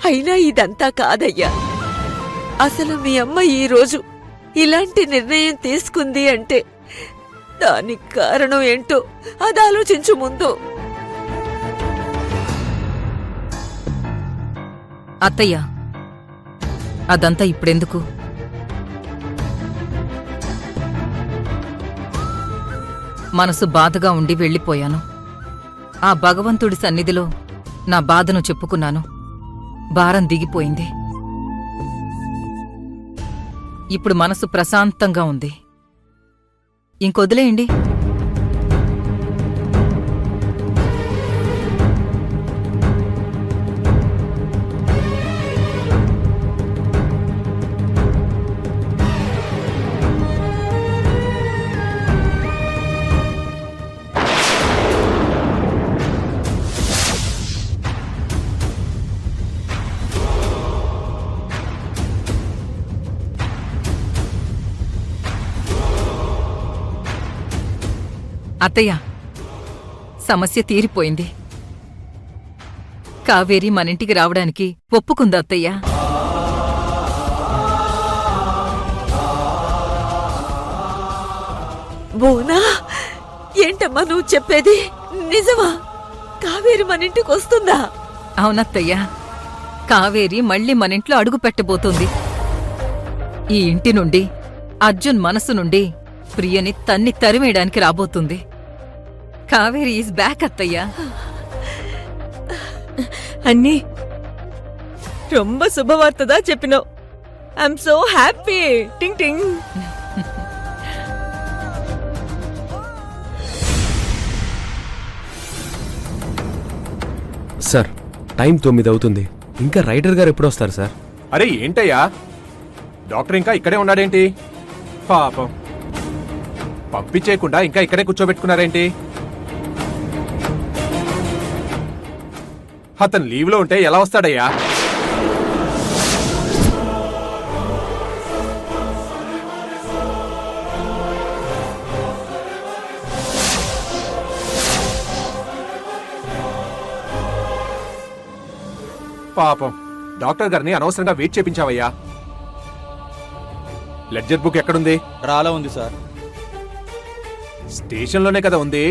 అయినా ఇదంతా కాదయ్యా. అసలు మీ అమ్మ ఈరోజు ఇలాంటి నిర్ణయం తీసుకుంది అంటే దానికి కారణం ఏంటో అది ఆలోచించు ముందు. అత్తయ్య, అదంతా ఇప్పుడెందుకు? మనసు బాధగా ఉండి వెళ్ళిపోయాను. ఆ భగవంతుడి సన్నిధిలో నా బాధను చెప్పుకున్నాను. భారం దిగిపోయింది. ఇప్పుడు మనసు ప్రశాంతంగా ఉంది. ఇంకొదిలేయండి. అత్తయ్య, సమస్య తీరిపోయింది. కావేరి మనింటికి రావడానికి ఒప్పుకుంది అత్తయ్య. బోనా, ఏంటమ్మా నువ్వు చెప్పేది? నిజమా? కావేరి మనింటికి వస్తుందా? అవునత్తయ్య, కావేరి మళ్ళీ మనింట్లో అడుగు పెట్టబోతోంది. ఈ ఇంటి నుండి, అర్జున్ మనసు నుండి ప్రియని తన్ని తరిమేయడానికి రాబోతుంది. కావేరి ఈజ్ బ్యాక్ అత్తయ్య. అన్నీ రొంబ శుభవార్తదా చెప్పినావు. I'm so happy. టింగ్ టింగ్. సార్, టైం 9 అవుతుంది. ఇంకా రైటర్ గారు ఎప్పుడు వస్తారు సార్? అరే ఏంటయ్యా, డాక్టర్ ఇంకా ఇక్కడే ఉన్నాడేంటి? పాపం, పంపించేయకుండా ఇంకా ఇక్కడే కూర్చోబెట్టుకున్నారేంటి? అతను లీవ్లో ఉంటే ఎలా వస్తాడయ్యా? పాపం, డాక్టర్ గారిని అనవసరంగా వెయిట్ చేపించావయ్యా. లెడ్జర్ బుక్ ఎక్కడుంది? డ్రాలో ఉంది సార్. స్టేషన్లోనే కదా ఉంది.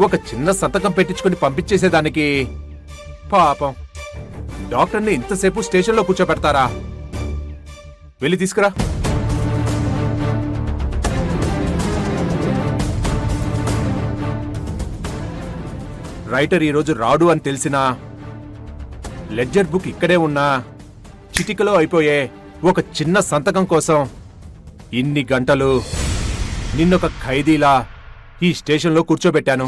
ఒక చిన్న సంతకం పెట్టించుకుని పంపించేసేదానికి పాపం డాక్టర్ని ఇంతసేపు స్టేషన్లో కూర్చోబెడతారా? వెళ్ళి తీసుకురా. రైటర్ ఈరోజు రాడు అని తెలిసినా, లెడ్జర్ బుక్ ఇక్కడే ఉన్నా చిటికలో అయిపోయే ఒక చిన్న సంతకం కోసం ఇన్ని గంటలు నిన్నొక ఖైదీలా ఈ స్టేషన్లో కూర్చోబెట్టాను.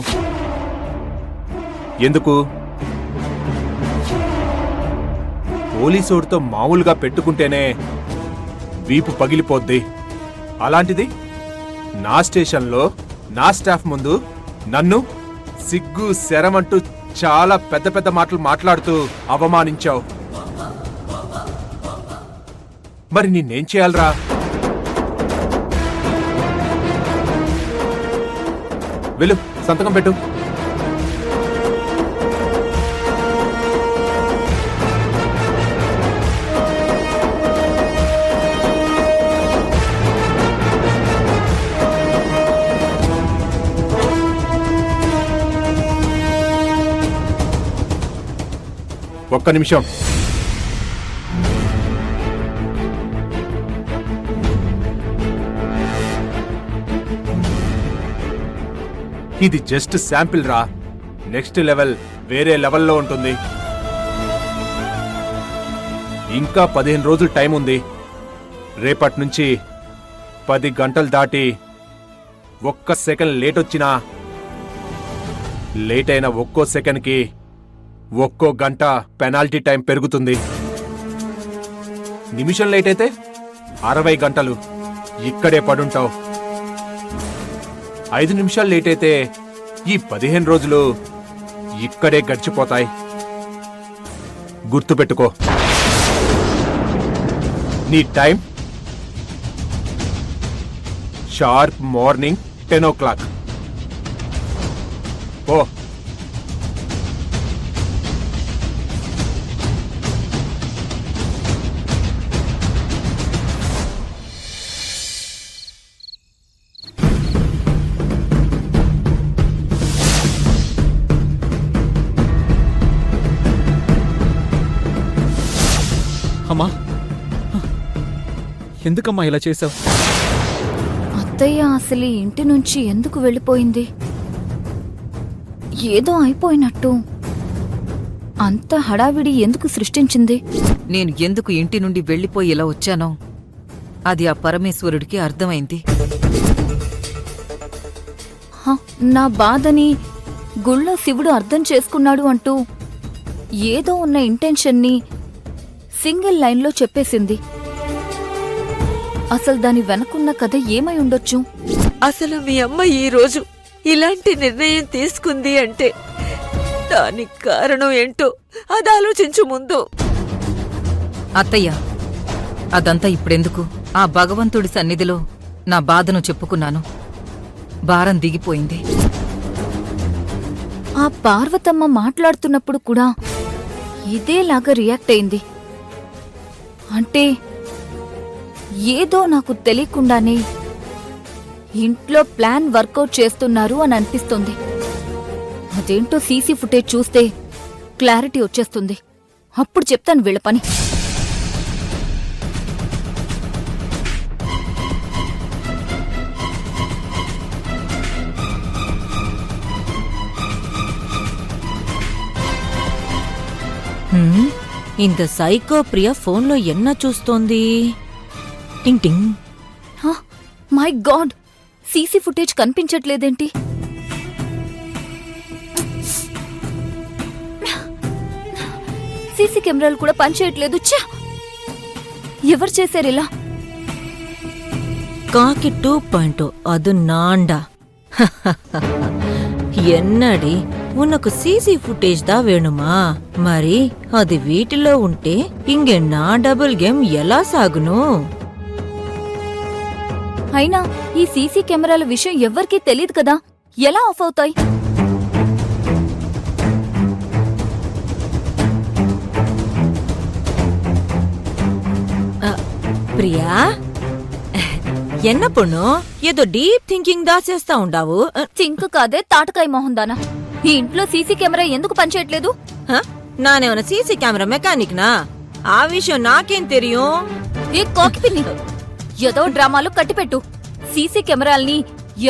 ఎందుకు? పోలీసోడితో మామూలుగా పెట్టుకుంటేనే వీపు పగిలిపోద్ది. అలాంటిది నా స్టేషన్లో నా స్టాఫ్ ముందు నన్ను సిగ్గు శరమంటూ చాలా పెద్ద పెద్ద మాటలు మాట్లాడుతూ అవమానించావు. మరి నిన్నేం చేయాలరా? వెళ్ళు, సంతకం పెట్టు. ఒక్క నిమిషం. ఇది జస్ట్ శాంపిల్ రా. నెక్స్ట్ లెవెల్ వేరే లెవెల్లో ఉంటుంది. ఇంకా 15 రోజులు టైం ఉంది. రేపటి నుంచి 10 గంటలు దాటి ఒక్క సెకండ్ లేట్ వచ్చినా, లేట్ అయిన ఒక్కో సెకండ్కి ఒక్కో గంట పెనాల్టీ టైం పెరుగుతుంది. నిమిషం లేట్ అయితే 60 గంటలు ఇక్కడే పడుంటావు. 5 నిమిషాలు లేట్ అయితే ఈ 15 రోజులు ఇక్కడే గడిచిపోతాయి. గుర్తుపెట్టుకో, నీ టైం షార్ప్ మార్నింగ్ 10 o'clock. ఓ అమ్మా ఎందుకమ్మా ఇలా చేసావు? అత్తయ్య అసలు ఈ ఇంటి నుంచి ఎందుకు వెళ్ళిపోయింది? ఏదో అయిపోయినట్టు అంత హడావిడి ఎందుకు సృష్టించింది? నేను ఎందుకు ఇంటి నుండి వెళ్ళిపోయి ఇలా వచ్చానో అది ఆ పరమేశ్వరుడికి అర్థమైంది. హ, నా బాధని గుళ్ళో శివుడు అర్థం చేసుకున్నాడు అంటూ ఏదో ఉన్న ఇంటెన్షన్ని సింగిల్ లైన్లో చెప్పేసింది. అసలు దాని వెనకున్న కథ ఏమై ఉండొచ్చు? అసలు మీ అమ్మ ఈ రోజు ఇలాంటి నిర్ణయం తీసుకుంది అంటే దానికి కారణం ఏంటో అది ఆలోచించు ముందు. అత్తయ్య, అదంతా ఇప్పుడెందుకు? ఆ భగవంతుడి సన్నిధిలో నా బాధను చెప్పుకున్నాను. భారం దిగిపోయింది. ఆ పార్వతమ్మ మాట్లాడుతున్నప్పుడు కూడా ఇదేలాగా రియాక్ట్ అయింది. అంటే ఏదో నాకు తెలియకుండానే ఇంట్లో ప్లాన్ వర్కౌట్ చేస్తున్నారు అని అనిపిస్తుంది. అదేంటో సీసీ ఫుటేజ్ చూస్తే క్లారిటీ వచ్చేస్తుంది. అప్పుడు చెప్తాను వీళ్ళ పని. இந்த சைக்கோ பிரியா போன்ல என்ன చూస్తోంది? టింగ్ టింగ్. మై గాడ్, సీసీ ఫుటేజ్ కనిపించట్లేదేంటి? సీసీ కెమెరాలు కూడా పనిచేయట్లేదు. ఛ! ఎవరు చేశారిలా? காக்கி 2.0 அது நான்டா. என்னடி உனக்கு சிசி ஃபுட்டேஜ் தான் வேணுமா? మరి అది వీటిలో ఉంటే ఇంగే నా డబుల్ గేమ్ ఎలా సాగును? అయినా ఈ సీసీ కెమెరాల విషయం ఎవ్వరికీ తెలియదు కదా, ఎలా ఆఫ్ అవుతాయి? ప్రియా, என்ன பொண்ணு ఏదో డీప్ థింకింగ్ దాచేస్తా ఉండావు? చింక్ కాదే, తాటకాయ మొహందానా. ఈ ఇంట్లో సీసీ కెమెరా ఎందుకు పనిచేయట్లేదు? నానేమన్నా సీసీ కెమెరా మెకానిక్నా? ఆ విషయం నాకేం తెలియం? ఏ కాకిపిన్ని, ఏదో డ్రామాలు కట్టిపెట్టు. సీసీ కెమెరాల్ని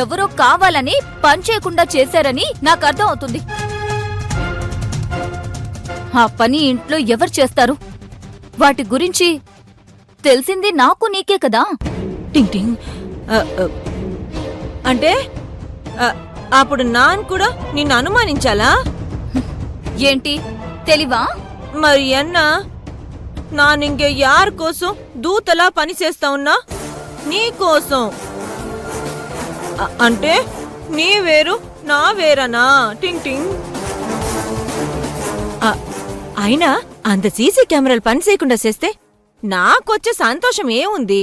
ఎవరో కావాలని పనిచేయకుండా చేశారని నాకు అర్థం అవుతుంది. ఆ పని ఇంట్లో ఎవరు చేస్తారు? వాటి గురించి తెలిసింది నాకు నీకే కదా. టింగ్ టింగ్. అంటే అప్పుడు నాన్ కూడా నిన్ను అనుమానించాలా? ఏంటి తెలివా? మరి అన్నా నానింకే యార్ కోసం దూతలా పనిచేస్తా ఉన్నా? నీ కోసం. అంటే నీ వేరు నా వేరనా? టింగ్ టింగ్. అయినా అంత సీసీ కెమెరాలు పనిచేయకుండా చేస్తే నాకొచ్చే సంతోషం ఏముంది?